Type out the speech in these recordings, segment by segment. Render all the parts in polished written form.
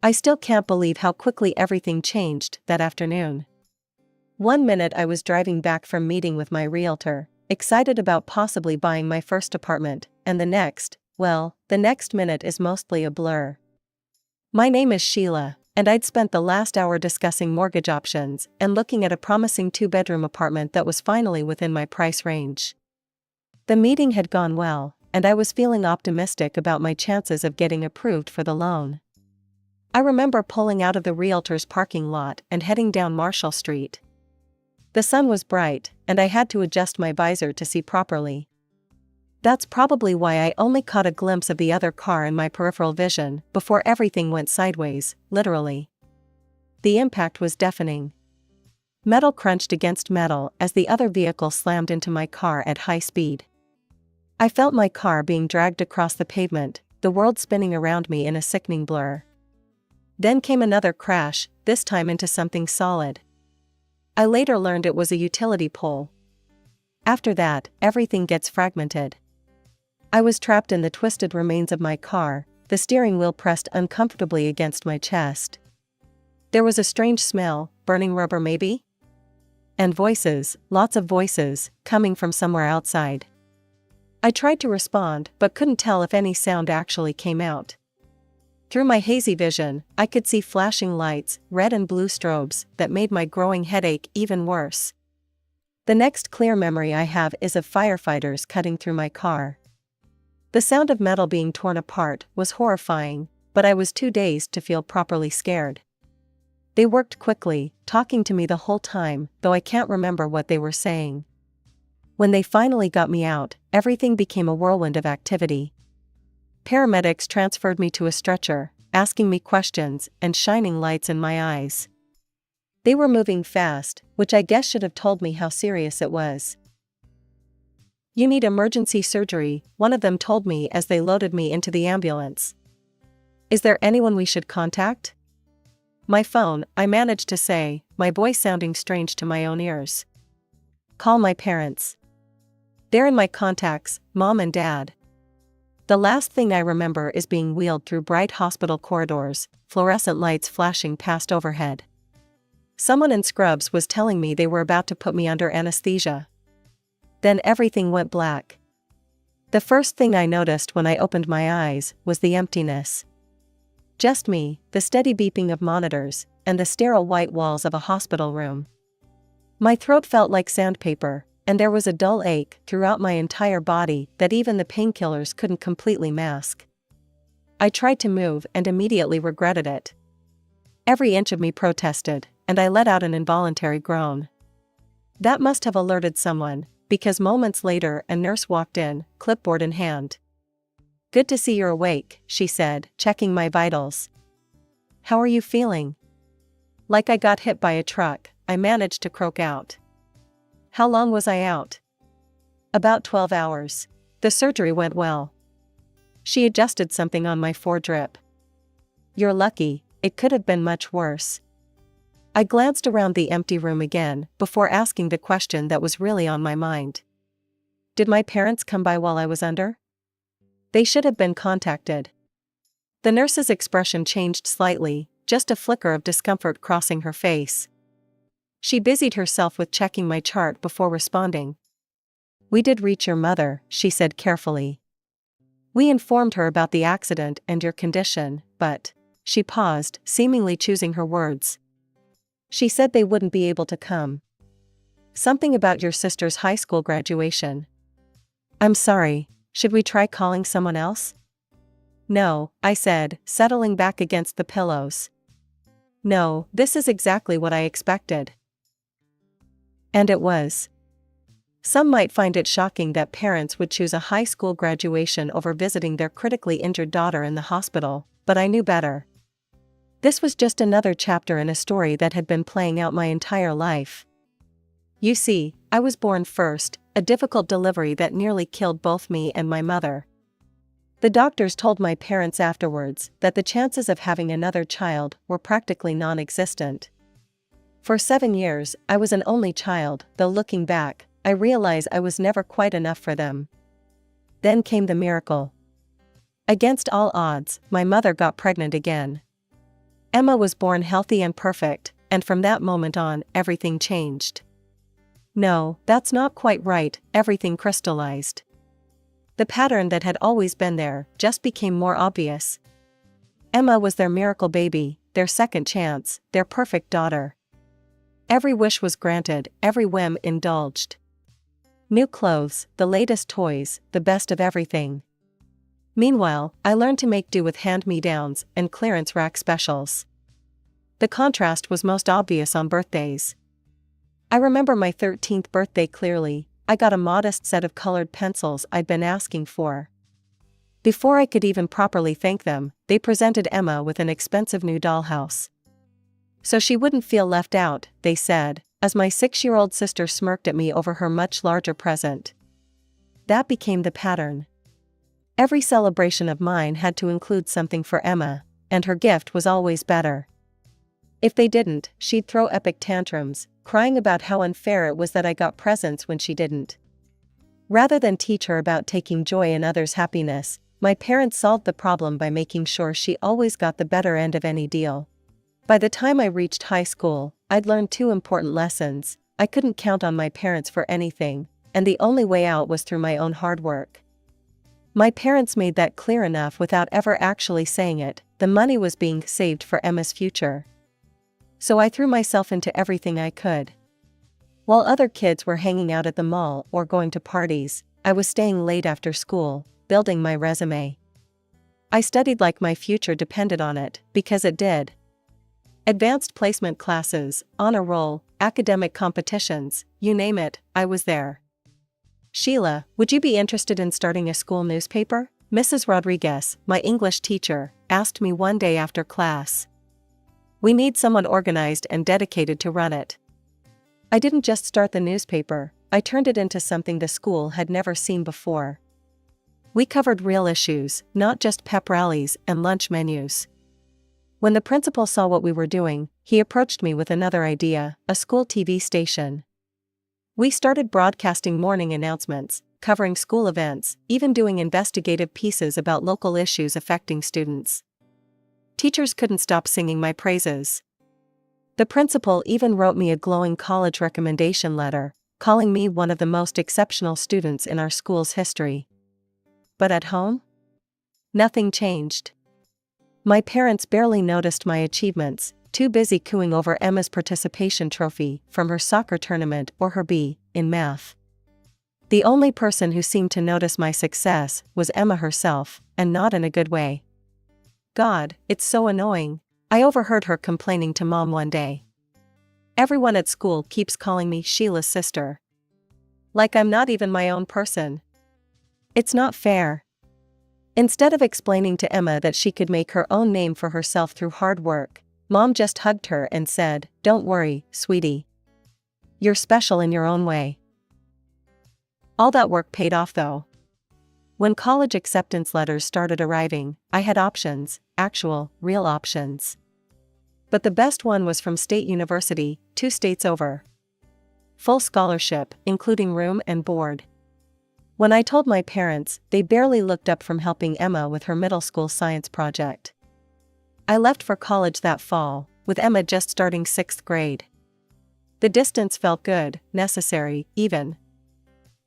I still can't believe how quickly everything changed that afternoon. One minute I was driving back from meeting with my realtor, excited about possibly buying my first apartment, and the next minute is mostly a blur. My name is Sheila, and I'd spent the last hour discussing mortgage options and looking at a promising 2-bedroom apartment that was finally within my price range. The meeting had gone well, and I was feeling optimistic about my chances of getting approved for the loan. I remember pulling out of the realtor's parking lot and heading down Marshall Street. The sun was bright, and I had to adjust my visor to see properly. That's probably why I only caught a glimpse of the other car in my peripheral vision before everything went sideways, literally. The impact was deafening. Metal crunched against metal as the other vehicle slammed into my car at high speed. I felt my car being dragged across the pavement, the world spinning around me in a sickening blur. Then came another crash, this time into something solid. I later learned it was a utility pole. After that, everything gets fragmented. I was trapped in the twisted remains of my car, the steering wheel pressed uncomfortably against my chest. There was a strange smell, burning rubber maybe? And voices, lots of voices, coming from somewhere outside. I tried to respond but couldn't tell if any sound actually came out. Through my hazy vision, I could see flashing lights, red and blue strobes, that made my growing headache even worse. The next clear memory I have is of firefighters cutting through my car. The sound of metal being torn apart was horrifying, but I was too dazed to feel properly scared. They worked quickly, talking to me the whole time, though I can't remember what they were saying. When they finally got me out, everything became a whirlwind of activity. Paramedics transferred me to a stretcher, asking me questions and shining lights in my eyes. They were moving fast, which I guess should have told me how serious it was. "You need emergency surgery," one of them told me as they loaded me into the ambulance. "Is there anyone we should contact?" "My phone," I managed to say, my voice sounding strange to my own ears. "Call my parents. They're in my contacts, Mom and Dad." The last thing I remember is being wheeled through bright hospital corridors, fluorescent lights flashing past overhead. Someone in scrubs was telling me they were about to put me under anesthesia. Then everything went black. The first thing I noticed when I opened my eyes was the emptiness. Just me, the steady beeping of monitors, and the sterile white walls of a hospital room. My throat felt like sandpaper, and there was a dull ache throughout my entire body that even the painkillers couldn't completely mask. I tried to move and immediately regretted it. Every inch of me protested, and I let out an involuntary groan. That must have alerted someone, because moments later a nurse walked in, clipboard in hand. "Good to see you're awake," she said, checking my vitals. "How are you feeling?" Like I got hit by a truck, I managed to croak out. "How long was I out?" "About 12 hours. The surgery went well." She adjusted something on my foredrip. "You're lucky, it could have been much worse." I glanced around the empty room again, before asking the question that was really on my mind. Did my parents come by while I was under? They should have been contacted. The nurse's expression changed slightly, just a flicker of discomfort crossing her face. She busied herself with checking my chart before responding. "We did reach your mother," she said carefully. "We informed her about the accident and your condition, but..." She paused, seemingly choosing her words. "She said they wouldn't be able to come. Something about your sister's high school graduation." "I'm sorry, should we try calling someone else?" "No," I said, settling back against the pillows. "No, this is exactly what I expected." And it was. Some might find it shocking that parents would choose a high school graduation over visiting their critically injured daughter in the hospital, but I knew better. This was just another chapter in a story that had been playing out my entire life. You see, I was born first, a difficult delivery that nearly killed both me and my mother. The doctors told my parents afterwards that the chances of having another child were practically non-existent. For 7 years, I was an only child, though looking back, I realize I was never quite enough for them. Then came the miracle. Against all odds, my mother got pregnant again. Emma was born healthy and perfect, and from that moment on, everything changed. No, that's not quite right, everything crystallized. The pattern that had always been there just became more obvious. Emma was their miracle baby, their second chance, their perfect daughter. Every wish was granted, every whim indulged. New clothes, the latest toys, the best of everything. Meanwhile, I learned to make do with hand-me-downs and clearance rack specials. The contrast was most obvious on birthdays. I remember my 13th birthday clearly. I got a modest set of colored pencils I'd been asking for. Before I could even properly thank them, they presented Emma with an expensive new dollhouse. So she wouldn't feel left out, they said, as my 6-year-old sister smirked at me over her much larger present. That became the pattern. Every celebration of mine had to include something for Emma, and her gift was always better. If they didn't, she'd throw epic tantrums, crying about how unfair it was that I got presents when she didn't. Rather than teach her about taking joy in others' happiness, my parents solved the problem by making sure she always got the better end of any deal. By the time I reached high school, I'd learned 2 important lessons. I couldn't count on my parents for anything, and the only way out was through my own hard work. My parents made that clear enough without ever actually saying it. The money was being saved for Emma's future. So I threw myself into everything I could. While other kids were hanging out at the mall or going to parties, I was staying late after school, building my resume. I studied like my future depended on it, because it did. Advanced placement classes, honor roll, academic competitions, you name it, I was there. "Sheila, would you be interested in starting a school newspaper?" Mrs. Rodriguez, my English teacher, asked me one day after class. "We need someone organized and dedicated to run it." I didn't just start the newspaper, I turned it into something the school had never seen before. We covered real issues, not just pep rallies and lunch menus. When the principal saw what we were doing, he approached me with another idea, a school TV station. We started broadcasting morning announcements, covering school events, even doing investigative pieces about local issues affecting students. Teachers couldn't stop singing my praises. The principal even wrote me a glowing college recommendation letter, calling me one of the most exceptional students in our school's history. But at home? Nothing changed. My parents barely noticed my achievements, too busy cooing over Emma's participation trophy from her soccer tournament or her B in math. The only person who seemed to notice my success was Emma herself, and not in a good way. "God, it's so annoying," I overheard her complaining to Mom one day. "Everyone at school keeps calling me Sheila's sister. Like I'm not even my own person. It's not fair." Instead of explaining to Emma that she could make her own name for herself through hard work, Mom just hugged her and said, "Don't worry, sweetie. You're special in your own way." All that work paid off though. When college acceptance letters started arriving, I had options, actual, real options. But the best one was from State University, 2 states over. Full scholarship, including room and board. When I told my parents, they barely looked up from helping Emma with her middle school science project. I left for college that fall, with Emma just starting 6th grade. The distance felt good, necessary, even.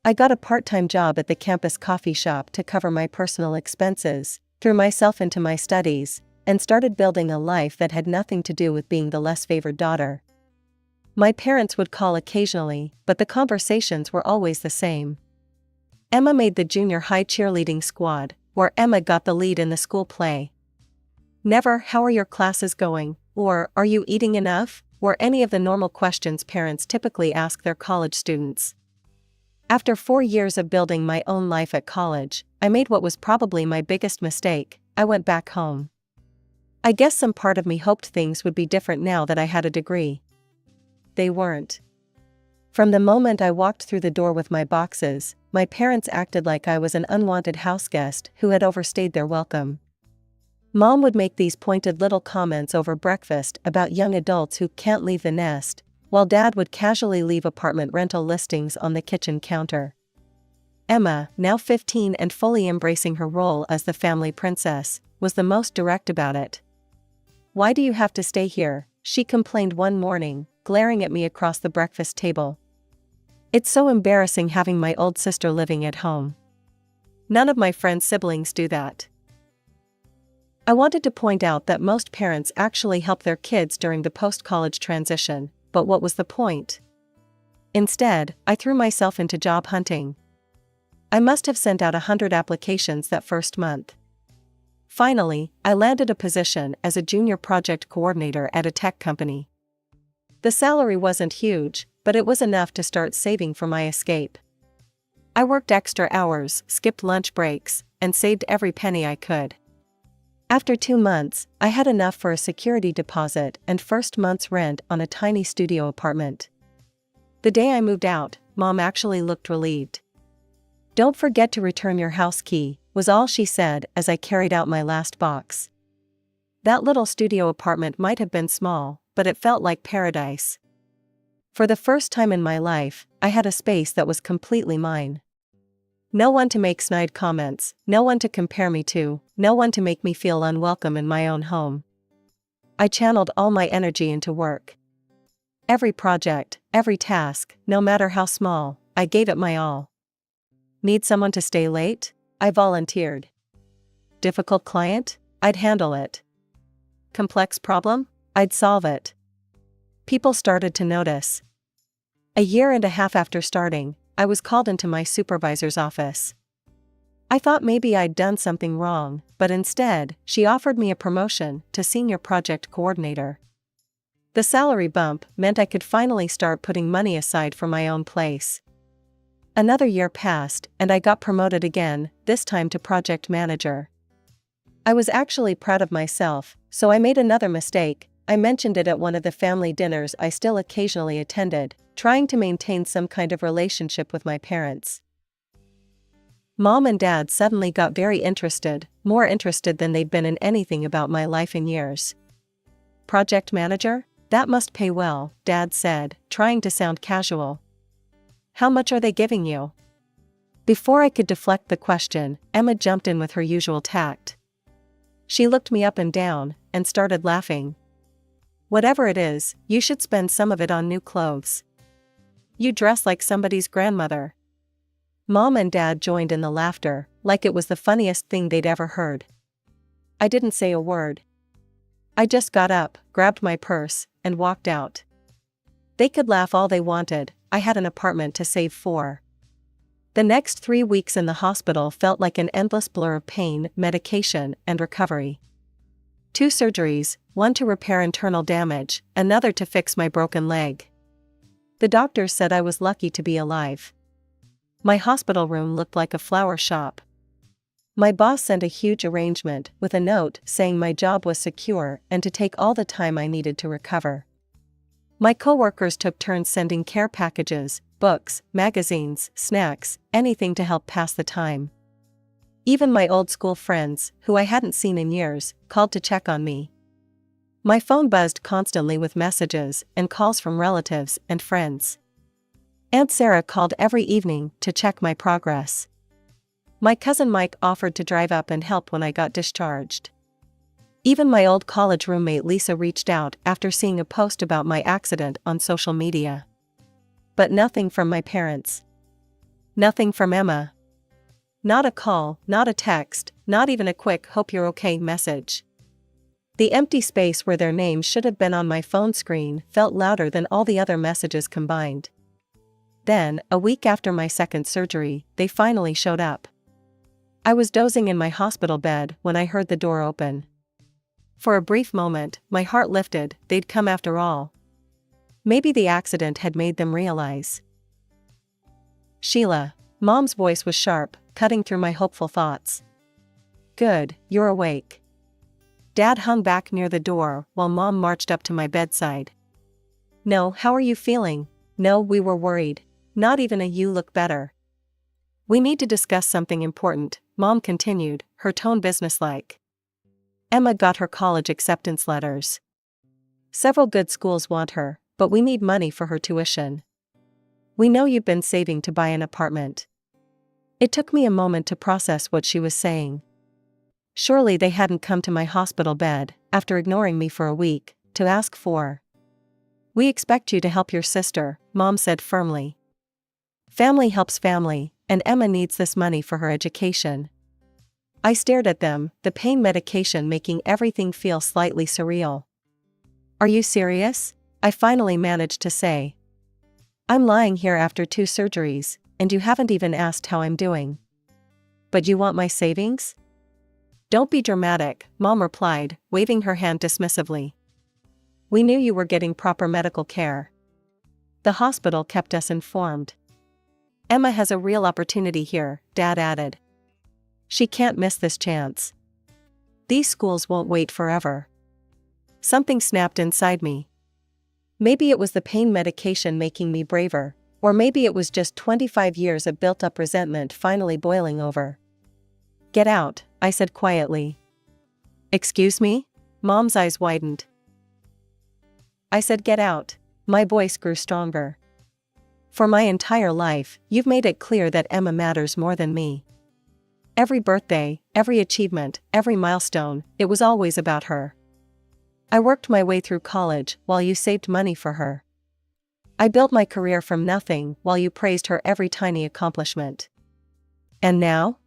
I got a part-time job at the campus coffee shop to cover my personal expenses, threw myself into my studies, and started building a life that had nothing to do with being the less favored daughter. My parents would call occasionally, but the conversations were always the same. Emma made the junior high cheerleading squad, where Emma got the lead in the school play. Never "How are your classes going?" or "Are you eating enough?" were any of the normal questions parents typically ask their college students. After 4 years of building my own life at college, I made what was probably my biggest mistake. I went back home. I guess some part of me hoped things would be different now that I had a degree. They weren't. From the moment I walked through the door with my boxes, my parents acted like I was an unwanted houseguest who had overstayed their welcome. Mom would make these pointed little comments over breakfast about young adults who can't leave the nest, while Dad would casually leave apartment rental listings on the kitchen counter. Emma, now 15 and fully embracing her role as the family princess, was the most direct about it. "Why do you have to stay here?" she complained one morning, glaring at me across the breakfast table. "It's so embarrassing having my old sister living at home. None of my friends' siblings do that." I wanted to point out that most parents actually help their kids during the post-college transition, but what was the point? Instead, I threw myself into job hunting. I must have sent out 100 applications that first month. Finally, I landed a position as a junior project coordinator at a tech company. The salary wasn't huge, but it was enough to start saving for my escape. I worked extra hours, skipped lunch breaks, and saved every penny I could. After 2 months, I had enough for a security deposit and first month's rent on a tiny studio apartment. The day I moved out, Mom actually looked relieved. "Don't forget to return your house key," was all she said as I carried out my last box. That little studio apartment might have been small, but it felt like paradise. For the first time in my life, I had a space that was completely mine. No one to make snide comments, no one to compare me to, no one to make me feel unwelcome in my own home. I channeled all my energy into work. Every project, every task, no matter how small, I gave it my all. Need someone to stay late? I volunteered. Difficult client? I'd handle it. Complex problem? I'd solve it. People started to notice. A year and a half after starting, I was called into my supervisor's office. I thought maybe I'd done something wrong, but instead, she offered me a promotion to senior project coordinator. The salary bump meant I could finally start putting money aside for my own place. Another year passed, and I got promoted again, this time to project manager. I was actually proud of myself, so I made another mistake. I mentioned it at one of the family dinners I still occasionally attended, trying to maintain some kind of relationship with my parents. Mom and Dad suddenly got very interested, more interested than they'd been in anything about my life in years. "Project manager? That must pay well," Dad said, trying to sound casual. "How much are they giving you?" Before I could deflect the question, Emma jumped in with her usual tact. She looked me up and down, and started laughing. "Whatever it is, you should spend some of it on new clothes. You dress like somebody's grandmother." Mom and Dad joined in the laughter, like it was the funniest thing they'd ever heard. I didn't say a word. I just got up, grabbed my purse, and walked out. They could laugh all they wanted, I had an apartment to save for. The next 3 weeks in the hospital felt like an endless blur of pain, medication, and recovery. 2 surgeries, one to repair internal damage, another to fix my broken leg. The doctors said I was lucky to be alive. My hospital room looked like a flower shop. My boss sent a huge arrangement with a note saying my job was secure and to take all the time I needed to recover. My coworkers took turns sending care packages, books, magazines, snacks, anything to help pass the time. Even my old school friends, who I hadn't seen in years, called to check on me. My phone buzzed constantly with messages and calls from relatives and friends. Aunt Sarah called every evening to check my progress. My cousin Mike offered to drive up and help when I got discharged. Even my old college roommate Lisa reached out after seeing a post about my accident on social media. But nothing from my parents. Nothing from Emma. Not a call, not a text, not even a quick "hope you're okay" message. The empty space where their names should have been on my phone screen felt louder than all the other messages combined. Then, a week after my second surgery, they finally showed up. I was dozing in my hospital bed when I heard the door open. For a brief moment, my heart lifted, they'd come after all. Maybe the accident had made them realize. "Sheila." Mom's voice was sharp, cutting through my hopeful thoughts. "Good, you're awake." Dad hung back near the door while Mom marched up to my bedside. "No, how are you feeling?" "No, we were worried." "Not even a "you look better." "We need to discuss something important," Mom continued, her tone businesslike. "Emma got her college acceptance letters. Several good schools want her, but we need money for her tuition. We know you've been saving to buy an apartment." It took me a moment to process what she was saying. Surely they hadn't come to my hospital bed, after ignoring me for a week, to ask for. We expect you to help your sister, Mom said firmly. Family helps family, and Emma needs this money for her education. I stared at them, the pain medication making everything feel slightly surreal. Are you serious? I finally managed to say. I'm lying here after 2 surgeries, and you haven't even asked how I'm doing. But you want my savings? Don't be dramatic, Mom replied, waving her hand dismissively. We knew you were getting proper medical care. The hospital kept us informed. Emma has a real opportunity here, Dad added. She can't miss this chance. These schools won't wait forever. Something snapped inside me. Maybe it was the pain medication making me braver, or maybe it was just 25 years of built-up resentment finally boiling over. Get out, I said quietly. Excuse me? Mom's eyes widened. I said get out. My voice grew stronger. For my entire life, you've made it clear that Emma matters more than me. Every birthday, every achievement, every milestone, it was always about her. I worked my way through college while you saved money for her. I built my career from nothing while you praised her every tiny accomplishment. And now?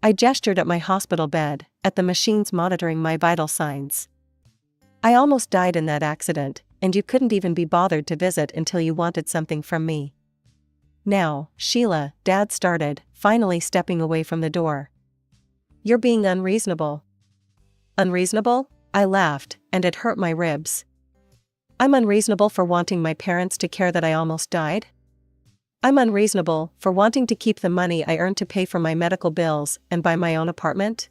I gestured at my hospital bed, at the machines monitoring my vital signs. I almost died in that accident, and you couldn't even be bothered to visit until you wanted something from me. Now, Sheila, Dad started, finally stepping away from the door. You're being unreasonable. Unreasonable? I laughed, and it hurt my ribs. I'm unreasonable for wanting my parents to care that I almost died? I'm unreasonable for wanting to keep the money I earned to pay for my medical bills and buy my own apartment?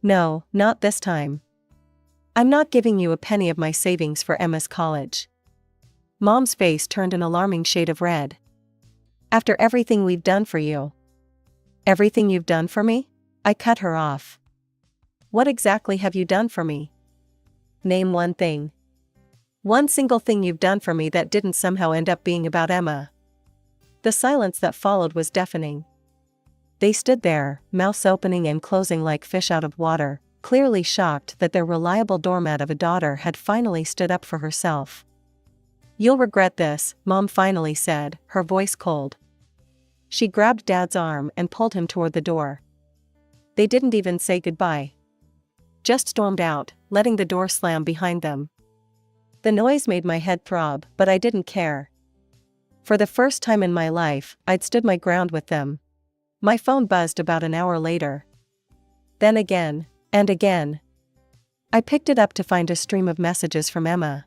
No, not this time. I'm not giving you a penny of my savings for Emma's college. Mom's face turned an alarming shade of red. After everything we've done for you. Everything you've done for me? I cut her off. What exactly have you done for me? Name one thing. One single thing you've done for me that didn't somehow end up being about Emma. The silence that followed was deafening. They stood there, mouths opening and closing like fish out of water, clearly shocked that their reliable doormat of a daughter had finally stood up for herself. You'll regret this, Mom finally said, her voice cold. She grabbed Dad's arm and pulled him toward the door. They didn't even say goodbye. Just stormed out, letting the door slam behind them. The noise made my head throb, but I didn't care. For the first time in my life, I'd stood my ground with them. My phone buzzed about an hour later. Then again, and again. I picked it up to find a stream of messages from Emma.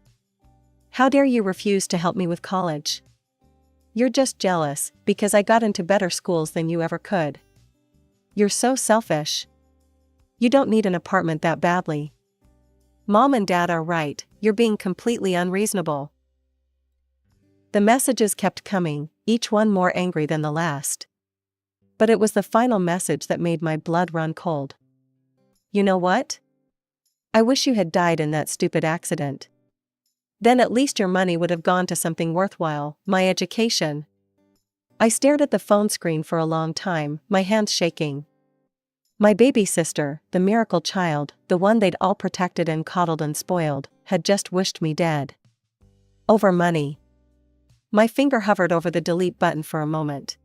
How dare you refuse to help me with college? You're just jealous, because I got into better schools than you ever could. You're so selfish. You don't need an apartment that badly. Mom and Dad are right, you're being completely unreasonable. The messages kept coming, each one more angry than the last. But it was the final message that made my blood run cold. You know what? I wish you had died in that stupid accident. Then at least your money would have gone to something worthwhile, my education. I stared at the phone screen for a long time, my hands shaking. My baby sister, the miracle child, the one they'd all protected and coddled and spoiled, had just wished me dead. Over money. My finger hovered over the delete button for a moment.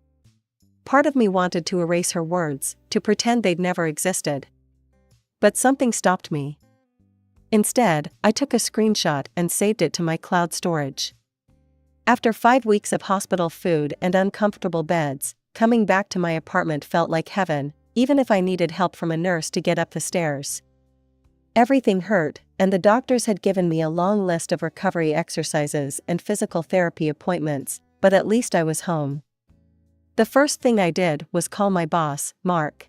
Part of me wanted to erase her words, to pretend they'd never existed. But something stopped me. Instead, I took a screenshot and saved it to my cloud storage. After 5 weeks of hospital food and uncomfortable beds, coming back to my apartment felt like heaven, even if I needed help from a nurse to get up the stairs. Everything hurt, and the doctors had given me a long list of recovery exercises and physical therapy appointments, but at least I was home. The first thing I did was call my boss, Mark.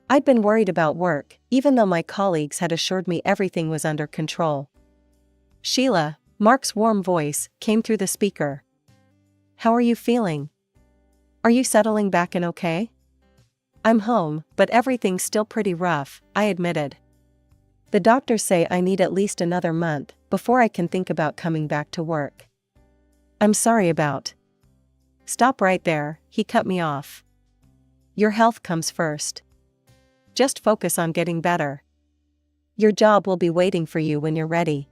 I'd been worried about work, even though my colleagues had assured me everything was under control. Sheila, Mark's warm voice, came through the speaker. How are you feeling? Are you settling back in okay? I'm home, but everything's still pretty rough, I admitted. The doctors say I need at least another month before I can think about coming back to work. I'm sorry about. Stop right there, he cut me off. Your health comes first. Just focus on getting better. Your job will be waiting for you when you're ready.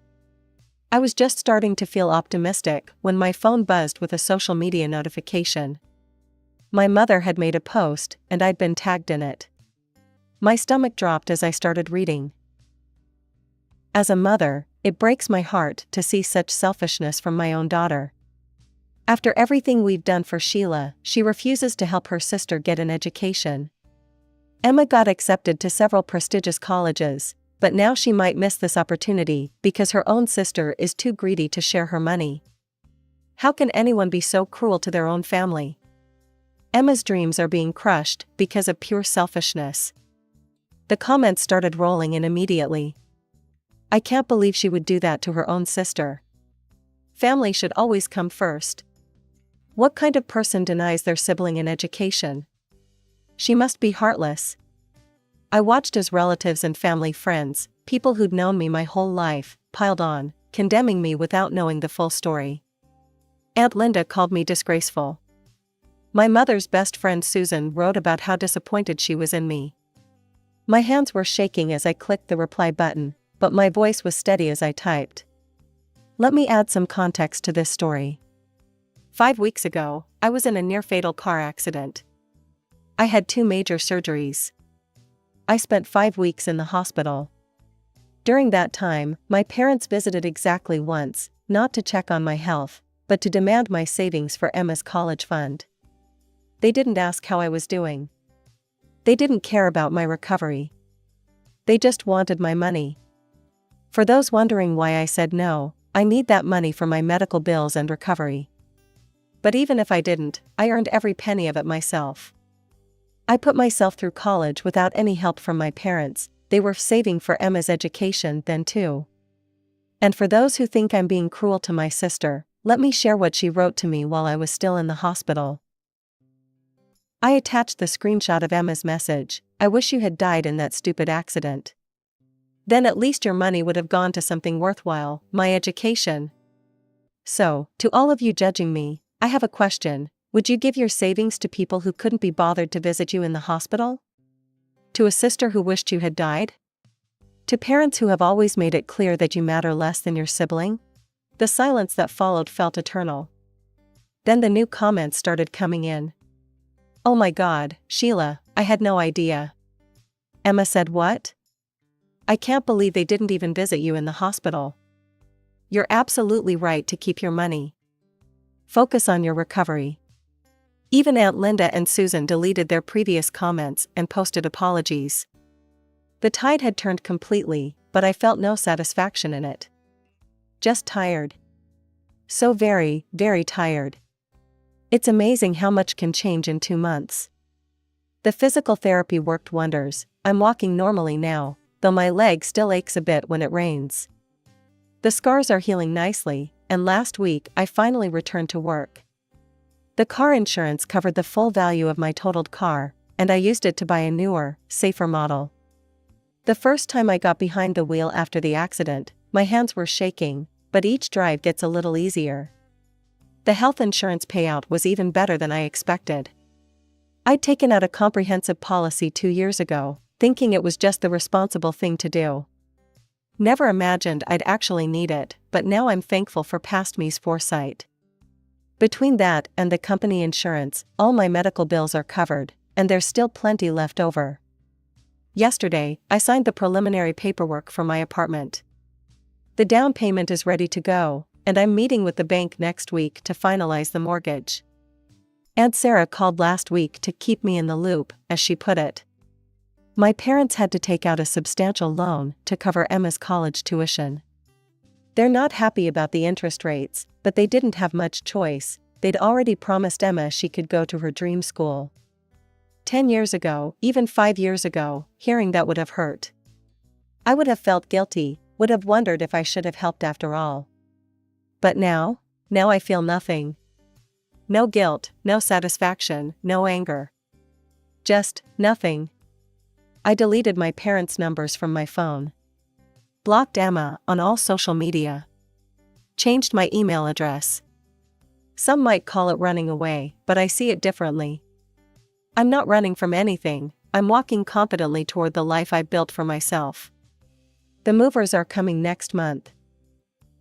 I was just starting to feel optimistic when my phone buzzed with a social media notification. My mother had made a post, and I'd been tagged in it. My stomach dropped as I started reading. As a mother, it breaks my heart to see such selfishness from my own daughter. After everything we've done for Sheila, she refuses to help her sister get an education. Emma got accepted to several prestigious colleges, but now she might miss this opportunity because her own sister is too greedy to share her money. How can anyone be so cruel to their own family? Emma's dreams are being crushed because of pure selfishness. The comments started rolling in immediately. I can't believe she would do that to her own sister. Family should always come first. What kind of person denies their sibling an education? She must be heartless. I watched as relatives and family friends, people who'd known me my whole life, piled on, condemning me without knowing the full story. Aunt Linda called me disgraceful. My mother's best friend Susan wrote about how disappointed she was in me. My hands were shaking as I clicked the reply button, but my voice was steady as I typed. Let me add some context to this story. 5 weeks ago, I was in a near-fatal car accident. I had 2 major surgeries. I spent 5 weeks in the hospital. During that time, my parents visited exactly once, not to check on my health, but to demand my savings for Emma's college fund. They didn't ask how I was doing. They didn't care about my recovery. They just wanted my money. For those wondering why I said no, I need that money for my medical bills and recovery. But even if I didn't, I earned every penny of it myself. I put myself through college without any help from my parents. They were saving for Emma's education then too. And for those who think I'm being cruel to my sister, let me share what she wrote to me while I was still in the hospital. I attached the screenshot of Emma's message. I wish you had died in that stupid accident. Then at least your money would have gone to something worthwhile, my education. So, to all of you judging me, I have a question. Would you give your savings to people who couldn't be bothered to visit you in the hospital? To a sister who wished you had died? To parents who have always made it clear that you matter less than your sibling? The silence that followed felt eternal. Then the new comments started coming in. Oh my God, Sheila, I had no idea. Emma said what? I can't believe they didn't even visit you in the hospital. You're absolutely right to keep your money. Focus on your recovery. Even Aunt Linda and Susan deleted their previous comments and posted apologies. The tide had turned completely, but I felt no satisfaction in it. Just tired. So very, very tired. It's amazing how much can change in 2 months. The physical therapy worked wonders. I'm walking normally now, though my leg still aches a bit when it rains. The scars are healing nicely, and last week I finally returned to work. The car insurance covered the full value of my totaled car, and I used it to buy a newer, safer model. The first time I got behind the wheel after the accident, my hands were shaking, but each drive gets a little easier. The health insurance payout was even better than I expected. I'd taken out a comprehensive policy 2 years ago, thinking it was just the responsible thing to do. Never imagined I'd actually need it, but now I'm thankful for past me's foresight. Between that and the company insurance, all my medical bills are covered, and there's still plenty left over. Yesterday, I signed the preliminary paperwork for my apartment. The down payment is ready to go, and I'm meeting with the bank next week to finalize the mortgage. Aunt Sarah called last week to keep me in the loop, as she put it. My parents had to take out a substantial loan to cover Emma's college tuition. They're not happy about the interest rates, but they didn't have much choice. They'd already promised Emma she could go to her dream school. 10 years ago, even 5 years ago, hearing that would have hurt. I would have felt guilty, would have wondered if I should have helped after all. But now I feel nothing. No guilt, no satisfaction, no anger. Just nothing. I deleted my parents' numbers from my phone. Blocked Emma on all social media. Changed my email address. Some might call it running away, but I see it differently. I'm not running from anything, I'm walking confidently toward the life I built for myself. The movers are coming next month.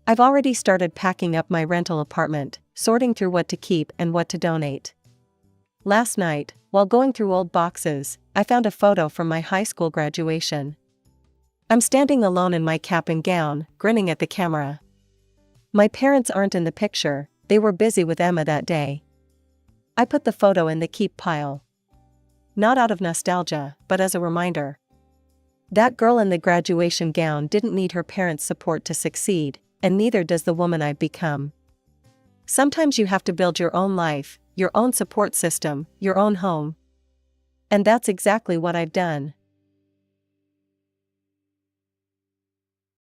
I've already started packing up my rental apartment, sorting through what to keep and what to donate. Last night, while going through old boxes, I found a photo from my high school graduation. I'm standing alone in my cap and gown, grinning at the camera. My parents aren't in the picture, they were busy with Emma that day. I put the photo in the keep pile. Not out of nostalgia, but as a reminder. That girl in the graduation gown didn't need her parents' support to succeed, and neither does the woman I've become. Sometimes you have to build your own life, your own support system, your own home. And that's exactly what I've done.